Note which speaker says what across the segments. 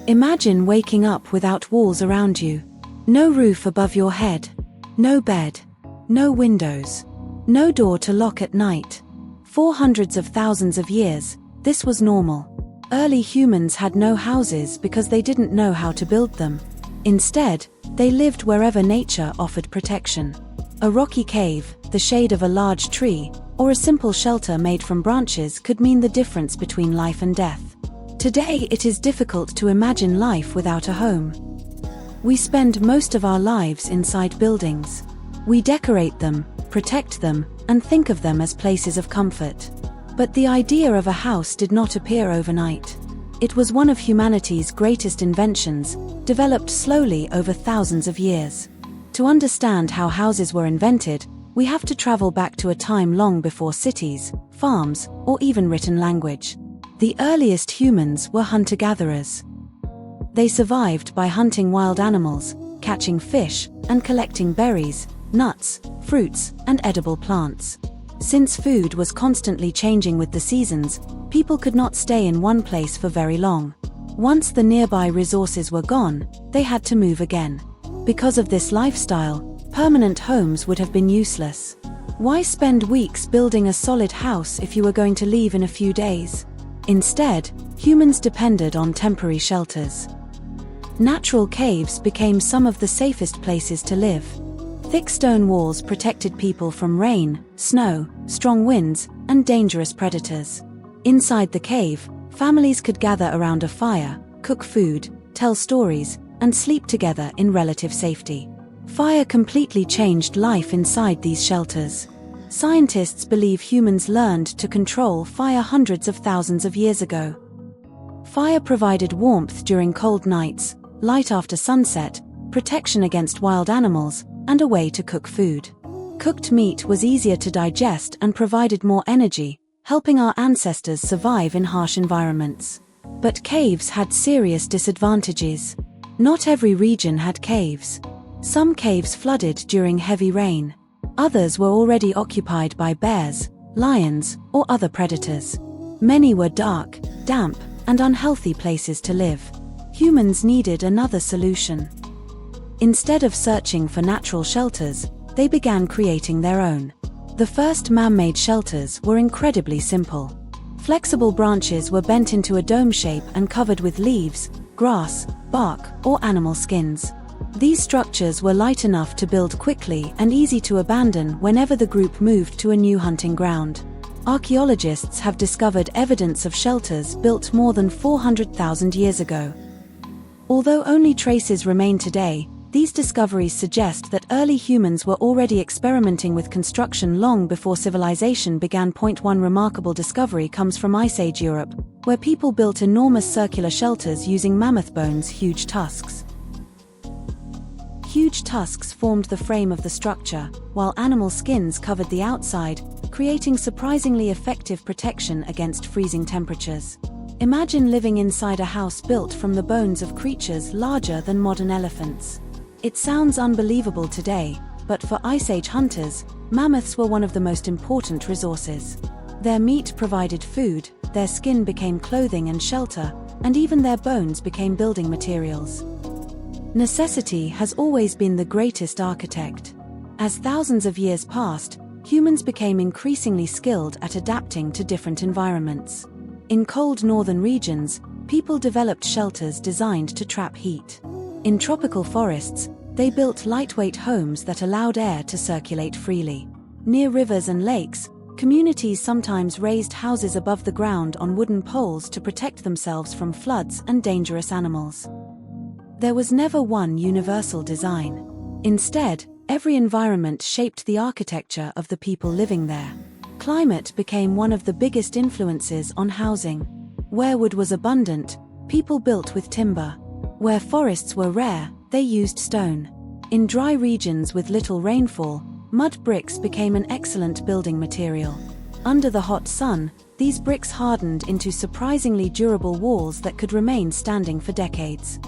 Speaker 1: Imagine waking up without walls around you. No roof above your head. No bed. No windows. No door to lock at night. For hundreds of thousands of years, this was normal. Early humans had no houses because they didn't know how to build them. Instead, they lived wherever nature offered protection. A rocky cave, the shade of a large tree, or a simple shelter made from branches could mean the difference between life and death. Today it is difficult to imagine life without a home. We spend most of our lives inside buildings. We decorate them, protect them, and think of them as places of comfort. But the idea of a house did not appear overnight. It was one of humanity's greatest inventions, developed slowly over thousands of years. To understand how houses were invented, we have to travel back to a time long before cities, farms, or even written language. The earliest humans were hunter-gatherers. They survived by hunting wild animals, catching fish, and collecting berries, nuts, fruits, and edible plants. Since food was constantly changing with the seasons, people could not stay in one place for very long. Once the nearby resources were gone, they had to move again. Because of this lifestyle, permanent homes would have been useless. Why spend weeks building a solid house if you were going to leave in a few days? Instead, humans depended on temporary shelters. Natural caves became some of the safest places to live. Thick stone walls protected people from rain, snow, strong winds, and dangerous predators. Inside the cave, families could gather around a fire, cook food, tell stories, and sleep together in relative safety. Fire completely changed life inside these shelters. Scientists believe humans learned to control fire hundreds of thousands of years ago. Fire provided warmth during cold nights, light after sunset, protection against wild animals, and a way to cook food. Cooked meat was easier to digest and provided more energy, helping our ancestors survive in harsh environments. But caves had serious disadvantages. Not every region had caves. Some caves flooded during heavy rain. Others were already occupied by bears, lions, or other predators. Many were dark, damp, and unhealthy places to live. Humans needed another solution. Instead of searching for natural shelters, they began creating their own. The first man-made shelters were incredibly simple. Flexible branches were bent into a dome shape and covered with leaves, grass, bark, or animal skins. These structures were light enough to build quickly and easy to abandon whenever the group moved to a new hunting ground. Archaeologists have discovered evidence of shelters built more than 400,000 years ago. Although only traces remain today, these discoveries suggest that early humans were already experimenting with construction long before civilization began. One remarkable discovery comes from Ice Age Europe, where people built enormous circular shelters using mammoth bones' huge tusks. Huge tusks formed the frame of the structure, while animal skins covered the outside, creating surprisingly effective protection against freezing temperatures. Imagine living inside a house built from the bones of creatures larger than modern elephants. It sounds unbelievable today, but for Ice Age hunters, mammoths were one of the most important resources. Their meat provided food, their skin became clothing and shelter, and even their bones became building materials. Necessity has always been the greatest architect. As thousands of years passed, humans became increasingly skilled at adapting to different environments. In cold northern regions, people developed shelters designed to trap heat. In tropical forests, they built lightweight homes that allowed air to circulate freely. Near rivers and lakes, communities sometimes raised houses above the ground on wooden poles to protect themselves from floods and dangerous animals. There was never one universal design. Instead, every environment shaped the architecture of the people living there. Climate became one of the biggest influences on housing. Where wood was abundant, people built with timber. Where forests were rare, they used stone. In dry regions with little rainfall, mud bricks became an excellent building material. Under the hot sun, these bricks hardened into surprisingly durable walls that could remain standing for decades.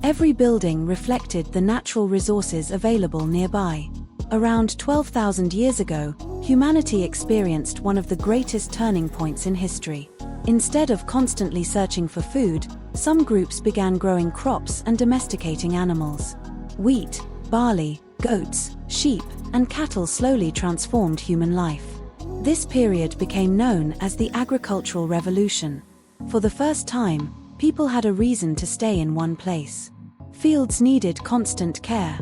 Speaker 1: Every building reflected the natural resources available nearby. Around 12,000 years ago, humanity experienced one of the greatest turning points in history. Instead of constantly searching for food, some groups began growing crops and domesticating animals. Wheat, barley, goats, sheep, and cattle slowly transformed human life. This period became known as the Agricultural Revolution. For the first time, people had a reason to stay in one place. Fields needed constant care.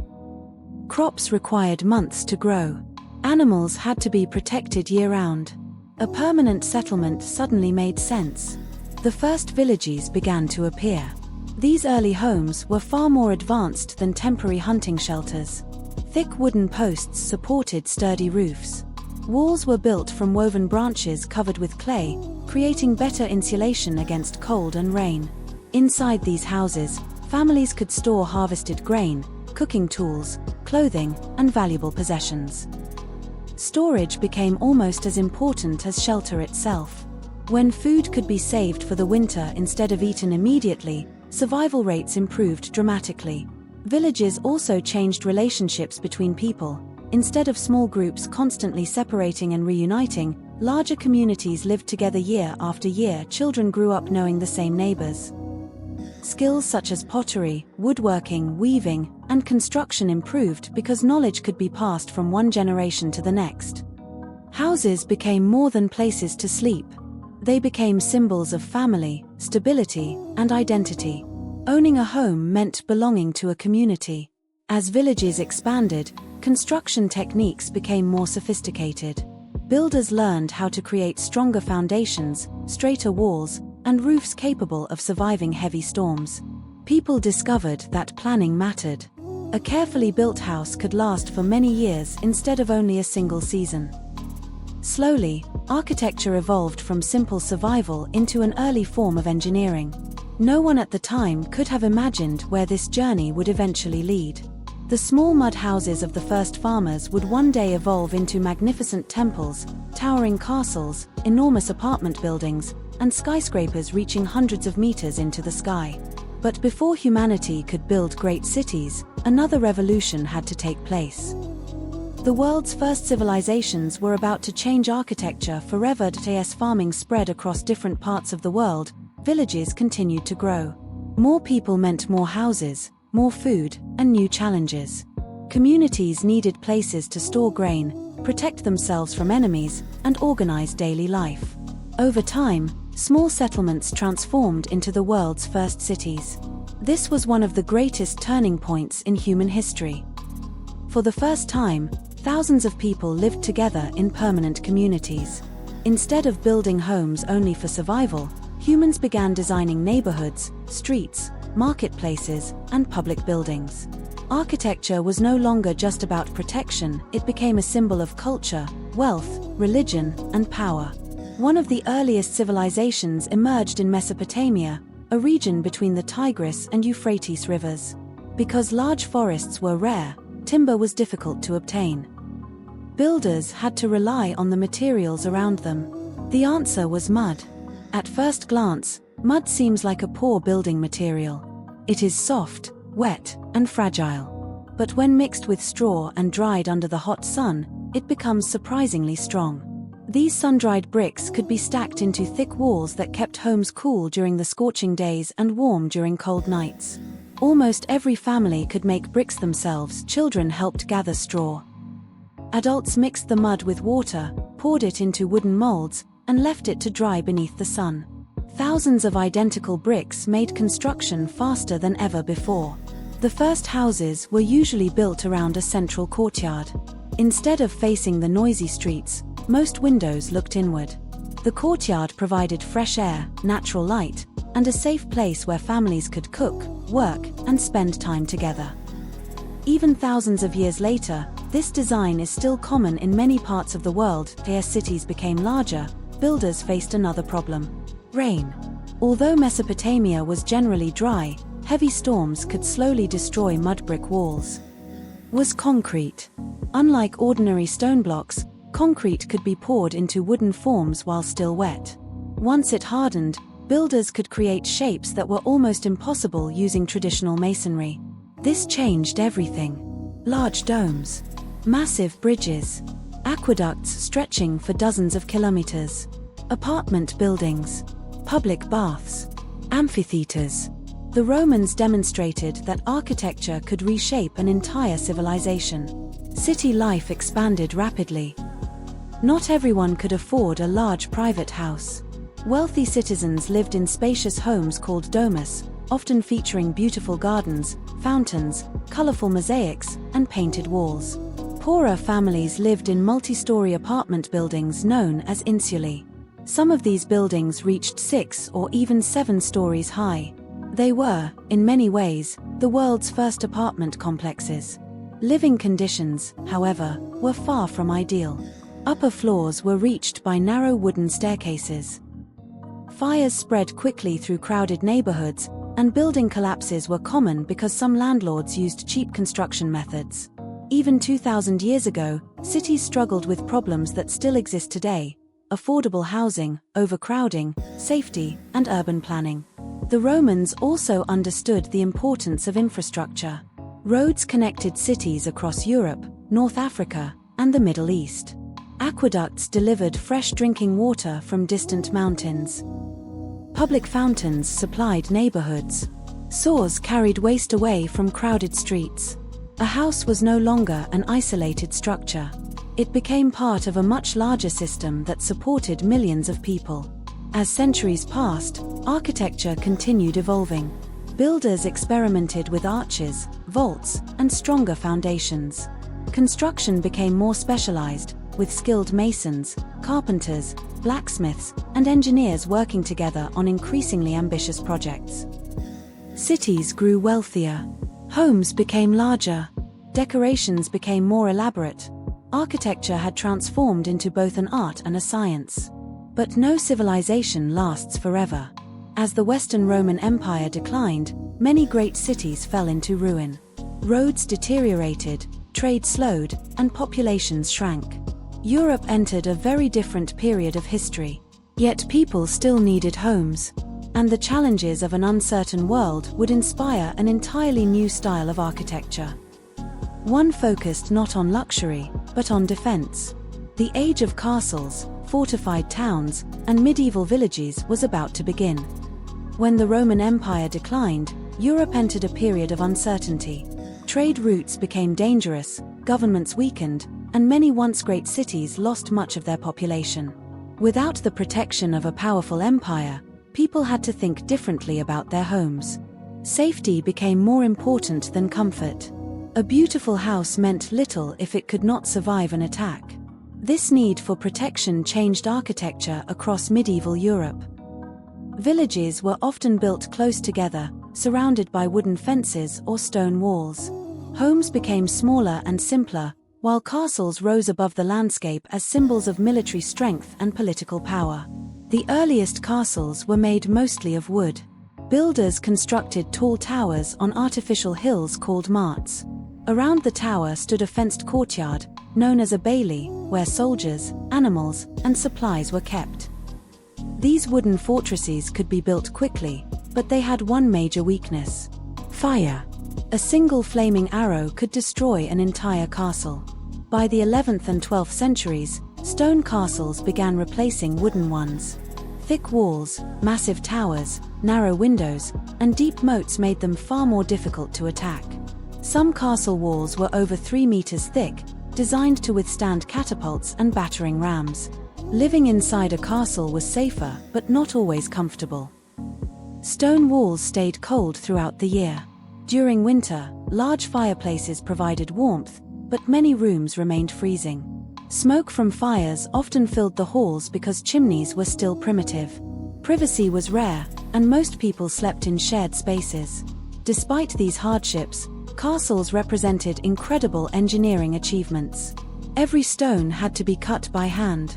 Speaker 1: Crops required months to grow. Animals had to be protected year-round. A permanent settlement suddenly made sense. The first villages began to appear. These early homes were far more advanced than temporary hunting shelters. Thick wooden posts supported sturdy roofs. Walls were built from woven branches covered with clay, creating better insulation against cold and rain. Inside these houses, families could store harvested grain, cooking tools, clothing, and valuable possessions. Storage became almost as important as shelter itself. When food could be saved for the winter instead of eaten immediately, survival rates improved dramatically. Villages also changed relationships between people. Instead of small groups constantly separating and reuniting, larger communities lived together year after year. Children grew up knowing the same neighbors. Skills such as pottery, woodworking, weaving, and construction improved because knowledge could be passed from one generation to the next. Houses became more than places to sleep. They became symbols of family, stability, and identity. Owning a home meant belonging to a community. As villages expanded, construction techniques became more sophisticated. Builders learned how to create stronger foundations, straighter walls, and roofs capable of surviving heavy storms. People discovered that planning mattered. A carefully built house could last for many years instead of only a single season. Slowly, architecture evolved from simple survival into an early form of engineering. No one at the time could have imagined where this journey would eventually lead. The small mud houses of the first farmers would one day evolve into magnificent temples, towering castles, enormous apartment buildings, and skyscrapers reaching hundreds of meters into the sky. But before humanity could build great cities, another revolution had to take place. The world's first civilizations were about to change architecture forever. As farming spread across different parts of the world, villages continued to grow. More people meant more houses, more food, and new challenges. Communities needed places to store grain, protect themselves from enemies, and organize daily life. Over time, small settlements transformed into the world's first cities. This was one of the greatest turning points in human history. For the first time, thousands of people lived together in permanent communities. Instead of building homes only for survival, humans began designing neighborhoods, streets, marketplaces, and public buildings. Architecture was no longer just about protection, it became a symbol of culture, wealth, religion, and power. One of the earliest civilizations emerged in Mesopotamia, a region between the Tigris and Euphrates rivers. Because large forests were rare, timber was difficult to obtain. Builders had to rely on the materials around them. The answer was mud. At first glance, mud seems like a poor building material. It is soft, wet, and fragile. But when mixed with straw and dried under the hot sun, it becomes surprisingly strong. These sun-dried bricks could be stacked into thick walls that kept homes cool during the scorching days and warm during cold nights. Almost every family could make bricks themselves. Children helped gather straw. Adults mixed the mud with water, poured it into wooden molds, and left it to dry beneath the sun. Thousands of identical bricks made construction faster than ever before. The first houses were usually built around a central courtyard. Instead of facing the noisy streets, most windows looked inward. The courtyard provided fresh air, natural light, and a safe place where families could cook, work, and spend time together. Even thousands of years later, this design is still common in many parts of the world. As cities became larger, builders faced another problem: rain. Although Mesopotamia was generally dry, heavy storms could slowly destroy mud brick walls. Was concrete. Unlike ordinary stone blocks, concrete could be poured into wooden forms while still wet. Once it hardened, builders could create shapes that were almost impossible using traditional masonry. This changed everything. Large domes, massive bridges, aqueducts stretching for dozens of kilometers, apartment buildings. Public baths. Amphitheaters. The Romans demonstrated that architecture could reshape an entire civilization. City life expanded rapidly. Not everyone could afford a large private house. Wealthy citizens lived in spacious homes called domus, often featuring beautiful gardens, fountains, colorful mosaics, and painted walls. Poorer families lived in multi-story apartment buildings known as insulae. Some of these buildings reached 6 or even 7 stories high. They were, in many ways, the world's first apartment complexes. Living conditions, however, were far from ideal. Upper floors were reached by narrow wooden staircases. Fires spread quickly through crowded neighborhoods, and building collapses were common because some landlords used cheap construction methods. Even 2,000 years ago, cities struggled with problems that still exist today: affordable housing, overcrowding, safety, and urban planning. The Romans also understood the importance of infrastructure. Roads connected cities across Europe, North Africa, and the Middle East. Aqueducts delivered fresh drinking water from distant mountains. Public fountains supplied neighborhoods. Sewer carried waste away from crowded streets. A house was no longer an isolated structure. It became part of a much larger system that supported millions of people. As centuries passed, architecture continued evolving. Builders experimented with arches, vaults, and stronger foundations. Construction became more specialized, with skilled masons, carpenters, blacksmiths, and engineers working together on increasingly ambitious projects. Cities grew wealthier. Homes became larger. Decorations became more elaborate. Architecture had transformed into both an art and a science. But no civilization lasts forever. As the Western Roman Empire declined, many great cities fell into ruin. Roads deteriorated, trade slowed, and populations shrank. Europe entered a very different period of history. Yet people still needed homes. And the challenges of an uncertain world would inspire an entirely new style of architecture. One focused not on luxury, but on defense. The age of castles, fortified towns, and medieval villages was about to begin. When the Roman Empire declined, Europe entered a period of uncertainty. Trade routes became dangerous, governments weakened, and many once great cities lost much of their population. Without the protection of a powerful empire, people had to think differently about their homes. Safety became more important than comfort. A beautiful house meant little if it could not survive an attack. This need for protection changed architecture across medieval Europe. Villages were often built close together, surrounded by wooden fences or stone walls. Homes became smaller and simpler, while castles rose above the landscape as symbols of military strength and political power. The earliest castles were made mostly of wood. Builders constructed tall towers on artificial hills called marts. Around the tower stood a fenced courtyard, known as a bailey, where soldiers, animals, and supplies were kept. These wooden fortresses could be built quickly, but they had one major weakness: fire. A single flaming arrow could destroy an entire castle. By the 11th and 12th centuries, stone castles began replacing wooden ones. Thick walls, massive towers, narrow windows, and deep moats made them far more difficult to attack. Some castle walls were over 3 meters thick, designed to withstand catapults and battering rams. Living inside a castle was safer, but not always comfortable. Stone walls stayed cold throughout the year. During winter, large fireplaces provided warmth, but many rooms remained freezing. Smoke from fires often filled the halls because chimneys were still primitive. Privacy was rare, and most people slept in shared spaces. Despite these hardships, castles represented incredible engineering achievements. Every stone had to be cut by hand.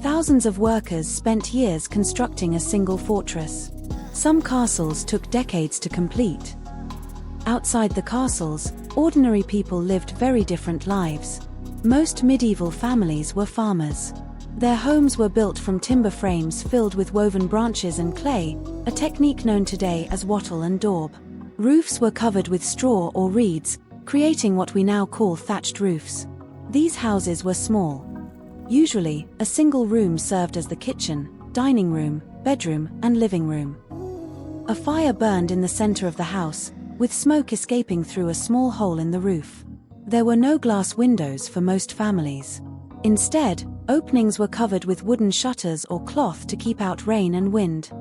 Speaker 1: Thousands of workers spent years constructing a single fortress. Some castles took decades to complete. Outside the castles, ordinary people lived very different lives. Most medieval families were farmers. Their homes were built from timber frames filled with woven branches and clay, a technique known today as wattle and daub. Roofs were covered with straw or reeds, creating what we now call thatched roofs. These houses were small. Usually, a single room served as the kitchen, dining room, bedroom, and living room. A fire burned in the center of the house, with smoke escaping through a small hole in the roof. There were no glass windows for most families. Instead, openings were covered with wooden shutters or cloth to keep out rain and wind.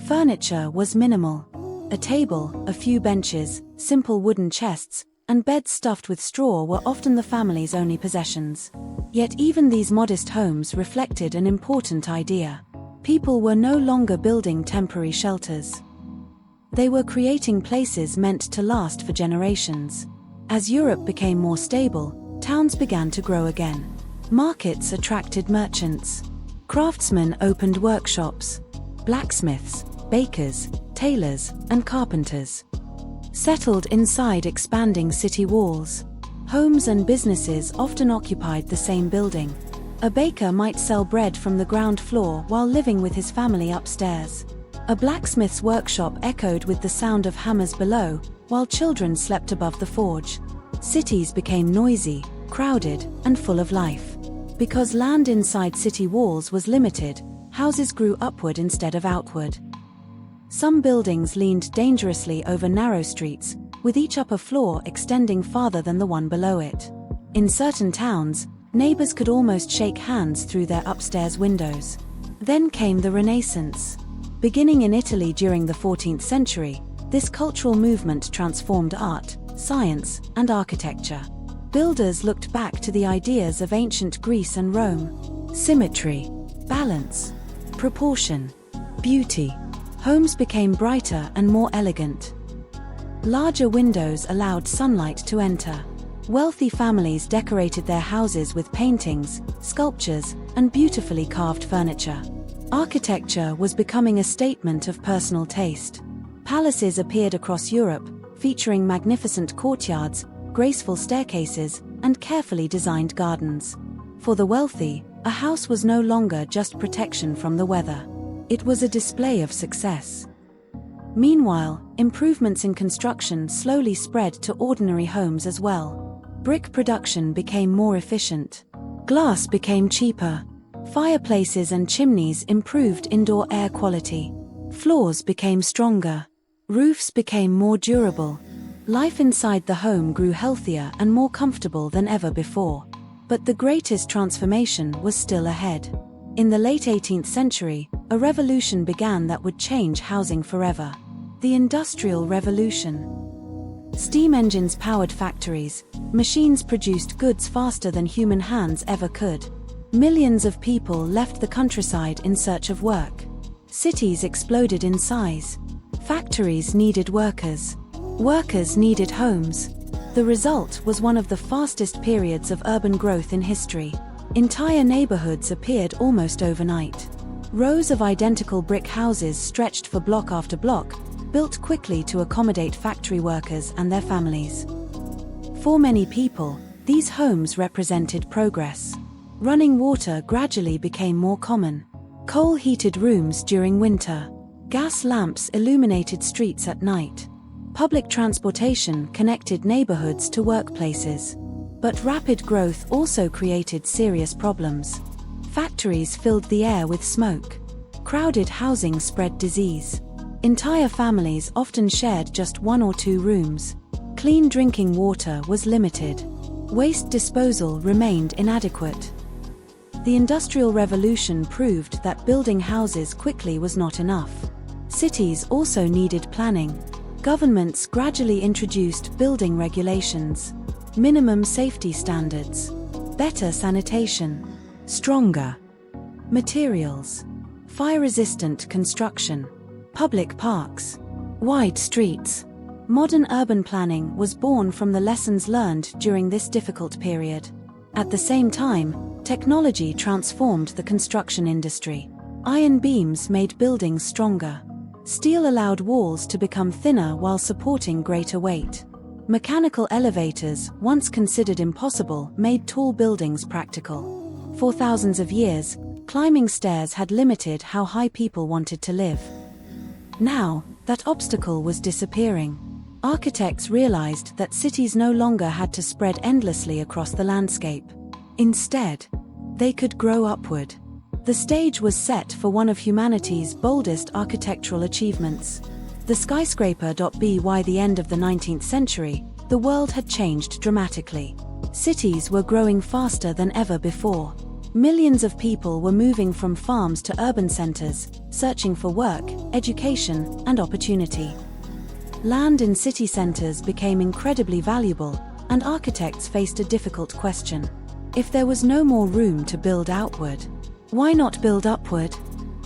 Speaker 1: Furniture was minimal. A table, a few benches, simple wooden chests, and beds stuffed with straw were often the family's only possessions. Yet even these modest homes reflected an important idea. People were no longer building temporary shelters. They were creating places meant to last for generations. As Europe became more stable, towns began to grow again. Markets attracted merchants. Craftsmen opened workshops. Blacksmiths, bakers, tailors, and carpenters settled inside expanding city walls. Homes and businesses often occupied the same building. A baker might sell bread from the ground floor while living with his family upstairs. A blacksmith's workshop echoed with the sound of hammers below, while children slept above the forge. Cities became noisy, crowded, and full of life. Because land inside city walls was limited, houses grew upward instead of outward. Some buildings leaned dangerously over narrow streets, with each upper floor extending farther than the one below it. In certain towns, neighbors could almost shake hands through their upstairs windows. Then came the Renaissance. Beginning in Italy during the 14th century, this cultural movement transformed art, science, and architecture. Builders looked back to the ideas of ancient Greece and Rome. Symmetry, balance, proportion, beauty. Homes became brighter and more elegant. Larger windows allowed sunlight to enter. Wealthy families decorated their houses with paintings, sculptures, and beautifully carved furniture. Architecture was becoming a statement of personal taste. Palaces appeared across Europe, featuring magnificent courtyards, graceful staircases, and carefully designed gardens. For the wealthy, a house was no longer just protection from the weather. It was a display of success. Meanwhile, improvements in construction slowly spread to ordinary homes as well. Brick production became more efficient. Glass became cheaper. Fireplaces and chimneys improved indoor air quality. Floors became stronger. Roofs became more durable. Life inside the home grew healthier and more comfortable than ever before. But the greatest transformation was still ahead. In the late 18th century, a revolution began that would change housing forever. The Industrial Revolution. Steam engines powered factories. Machines produced goods faster than human hands ever could. Millions of people left the countryside in search of work. Cities exploded in size. Factories needed workers. Workers needed homes. The result was one of the fastest periods of urban growth in history. Entire neighborhoods appeared almost overnight. Rows of identical brick houses stretched for block after block, built quickly to accommodate factory workers and their families. For many people, these homes represented progress. Running water gradually became more common. Coal-heated rooms during winter. Gas lamps illuminated streets at night. Public transportation connected neighborhoods to workplaces. But rapid growth also created serious problems. Factories filled the air with smoke. Crowded housing spread disease. Entire families often shared just one or two rooms. Clean drinking water was limited. Waste disposal remained inadequate. The Industrial Revolution proved that building houses quickly was not enough. Cities also needed planning. Governments gradually introduced building regulations. Minimum safety standards. Better sanitation. Stronger materials. Fire-resistant construction. Public parks. Wide streets. Modern urban planning was born from the lessons learned during this difficult period. At the same time, technology transformed the construction industry. Iron beams made buildings stronger. Steel allowed walls to become thinner while supporting greater weight. Mechanical elevators, once considered impossible, made tall buildings practical. For thousands of years, climbing stairs had limited how high people wanted to live. Now, that obstacle was disappearing. Architects realized that cities no longer had to spread endlessly across the landscape. Instead, they could grow upward. The stage was set for one of humanity's boldest architectural achievements. The skyscraper. By the end of the 19th century, the world had changed dramatically. Cities were growing faster than ever before. Millions of people were moving from farms to urban centers, searching for work, education, and opportunity. Land in city centers became incredibly valuable, and architects faced a difficult question. If there was no more room to build outward, why not build upward?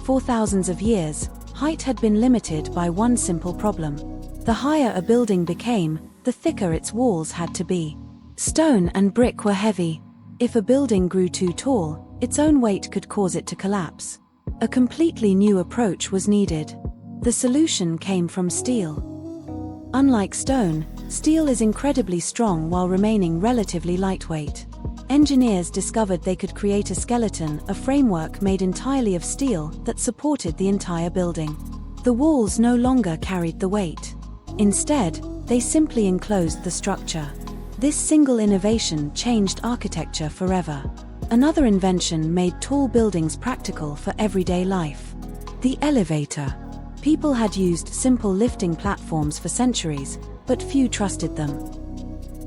Speaker 1: For thousands of years, height had been limited by one simple problem. The higher a building became, the thicker its walls had to be. Stone and brick were heavy. If a building grew too tall, its own weight could cause it to collapse. A completely new approach was needed. The solution came from steel. Unlike stone, steel is incredibly strong while remaining relatively lightweight. Engineers discovered they could create a skeleton, a framework made entirely of steel that supported the entire building. The walls no longer carried the weight. Instead, they simply enclosed the structure. This single innovation changed architecture forever. Another invention made tall buildings practical for everyday life. The elevator. People had used simple lifting platforms for centuries, but few trusted them.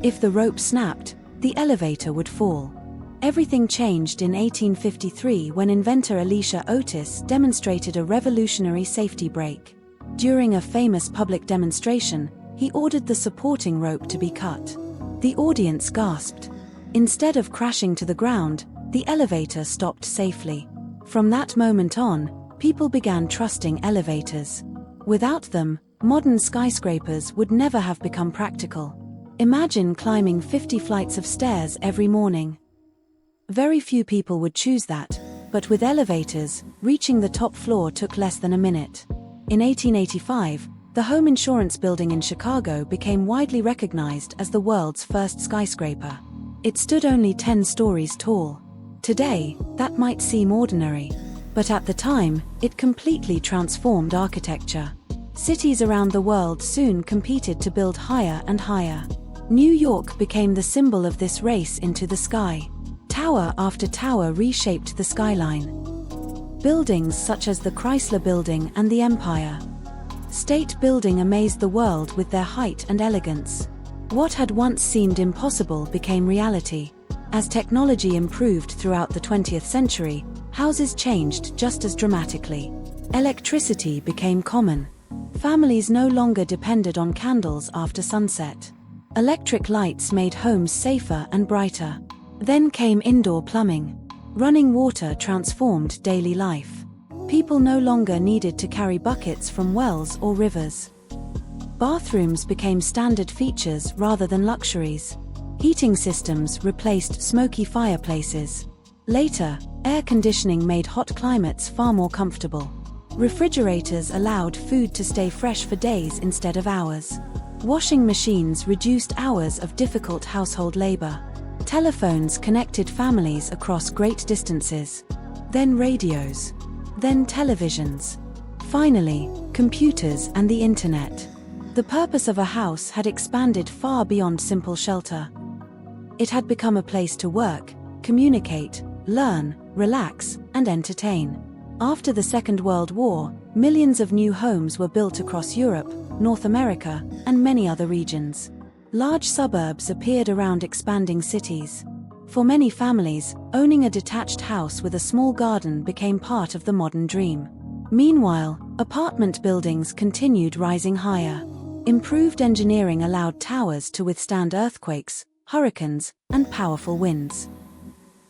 Speaker 1: If the rope snapped, the elevator would fall. Everything changed in 1853 when inventor Elisha Otis demonstrated a revolutionary safety brake. During a famous public demonstration, he ordered the supporting rope to be cut. The audience gasped. Instead of crashing to the ground, the elevator stopped safely. From that moment on, people began trusting elevators. Without them, modern skyscrapers would never have become practical. Imagine climbing 50 flights of stairs every morning. Very few people would choose that, but with elevators, reaching the top floor took less than a minute. In 1885, the home insurance building in Chicago became widely recognized as the world's first skyscraper. It stood only 10 stories tall. Today, that might seem ordinary, but at the time, it completely transformed architecture. Cities around the world soon competed to build higher and higher. New York became the symbol of this race into the sky. Tower after tower reshaped the skyline. Buildings such as the Chrysler Building and the Empire State Building amazed the world with their height and elegance. What had once seemed impossible became reality. As technology improved throughout the 20th century, houses changed just as dramatically. Electricity became common. Families no longer depended on candles after sunset. Electric lights made homes safer and brighter. Then came indoor plumbing. Running water transformed daily life. People no longer needed to carry buckets from wells or rivers. Bathrooms became standard features rather than luxuries. Heating systems replaced smoky fireplaces. Later, air conditioning made hot climates far more comfortable. Refrigerators allowed food to stay fresh for days instead of hours. Washing machines reduced hours of difficult household labor. Telephones connected families across great distances. Then radios. Then televisions. Finally, computers and the internet. The purpose of a house had expanded far beyond simple shelter. It had become a place to work, communicate, learn, relax, and entertain. After the Second World War, millions of new homes were built across Europe, North America, and many other regions. Large suburbs appeared around expanding cities. For many families, owning a detached house with a small garden became part of the modern dream. Meanwhile, apartment buildings continued rising higher. Improved engineering allowed towers to withstand earthquakes, hurricanes, and powerful winds.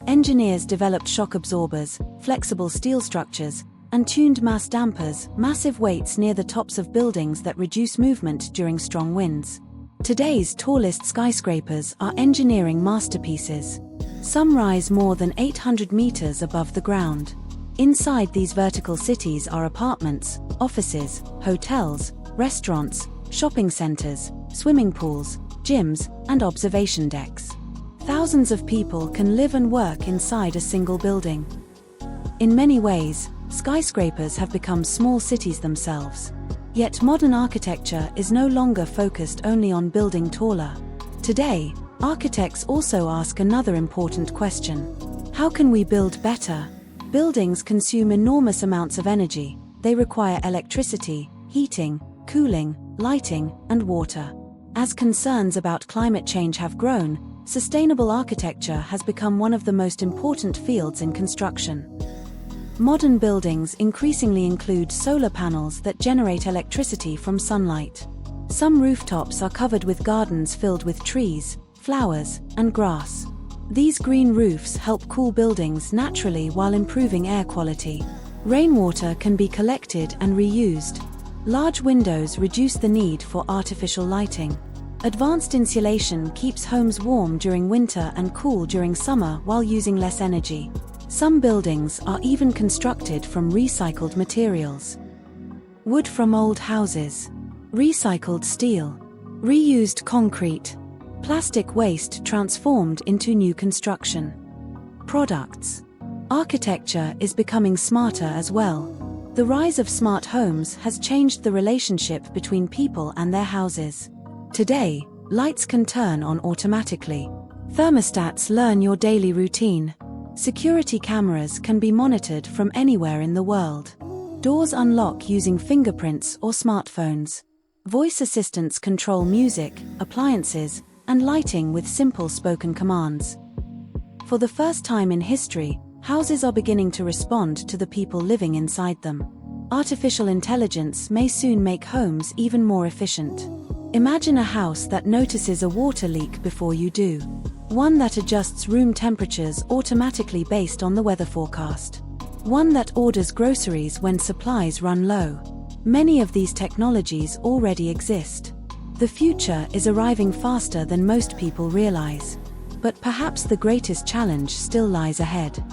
Speaker 1: Engineers developed shock absorbers, flexible steel structures, and tuned mass dampers, massive weights near the tops of buildings that reduce movement during strong winds. Today's tallest skyscrapers are engineering masterpieces. Some rise more than 800 meters above the ground. Inside these vertical cities are apartments, offices, hotels, restaurants, shopping centers, swimming pools, gyms, and observation decks. Thousands of people can live and work inside a single building. In many ways, skyscrapers have become small cities themselves. Yet modern architecture is no longer focused only on building taller. Today, architects also ask another important question. How can we build better? Buildings consume enormous amounts of energy. They require electricity, heating, cooling, lighting, and water. As concerns about climate change have grown, sustainable architecture has become one of the most important fields in construction. Modern buildings increasingly include solar panels that generate electricity from sunlight. Some rooftops are covered with gardens filled with trees, flowers, and grass. These green roofs help cool buildings naturally while improving air quality. Rainwater can be collected and reused. Large windows reduce the need for artificial lighting. Advanced insulation keeps homes warm during winter and cool during summer while using less energy. Some buildings are even constructed from recycled materials. Wood from old houses, recycled steel, reused concrete, plastic waste transformed into new construction. Products. Architecture is becoming smarter as well. The rise of smart homes has changed the relationship between people and their houses. Today, lights can turn on automatically. Thermostats learn your daily routine. Security cameras can be monitored from anywhere in the world. Doors unlock using fingerprints or smartphones. Voice assistants control music, appliances, and lighting with simple spoken commands. For the first time in history, houses are beginning to respond to the people living inside them. Artificial intelligence may soon make homes even more efficient. Imagine a house that notices a water leak before you do. One that adjusts room temperatures automatically based on the weather forecast. One that orders groceries when supplies run low. Many of these technologies already exist. The future is arriving faster than most people realize. But perhaps the greatest challenge still lies ahead.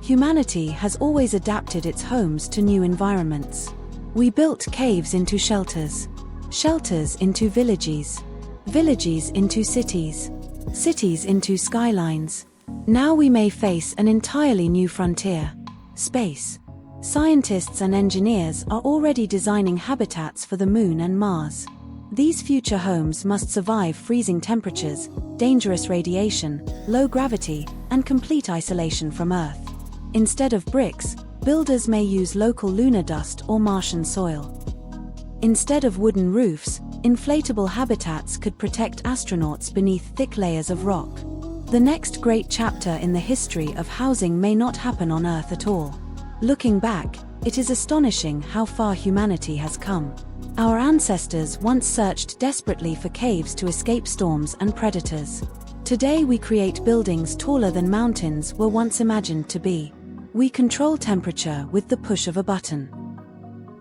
Speaker 1: Humanity has always adapted its homes to new environments. We built caves into shelters, shelters into villages, villages into cities, cities into skylines. Now we may face an entirely new frontier: space. Scientists and engineers are already designing habitats for the Moon and Mars. These future homes must survive freezing temperatures, dangerous radiation, low gravity, and complete isolation from Earth. Instead of bricks, builders may use local lunar dust or Martian soil. Instead of wooden roofs, inflatable habitats could protect astronauts beneath thick layers of rock. The next great chapter in the history of housing may not happen on Earth at all. Looking back, it is astonishing how far humanity has come. Our ancestors once searched desperately for caves to escape storms and predators. Today we create buildings taller than mountains were once imagined to be. We control temperature with the push of a button.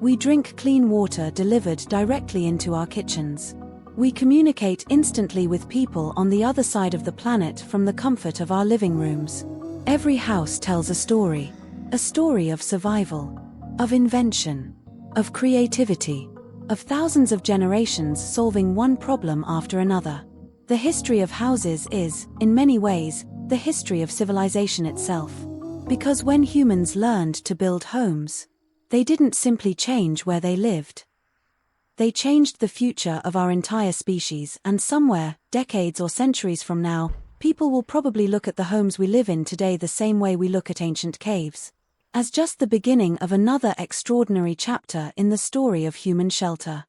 Speaker 1: We drink clean water delivered directly into our kitchens. We communicate instantly with people on the other side of the planet from the comfort of our living rooms. Every house tells a story of survival, of invention, of creativity, of thousands of generations solving one problem after another. The history of houses is, in many ways, the history of civilization itself. Because when humans learned to build homes, they didn't simply change where they lived. They changed the future of our entire species, and somewhere, decades or centuries from now, people will probably look at the homes we live in today the same way we look at ancient caves, as just the beginning of another extraordinary chapter in the story of human shelter.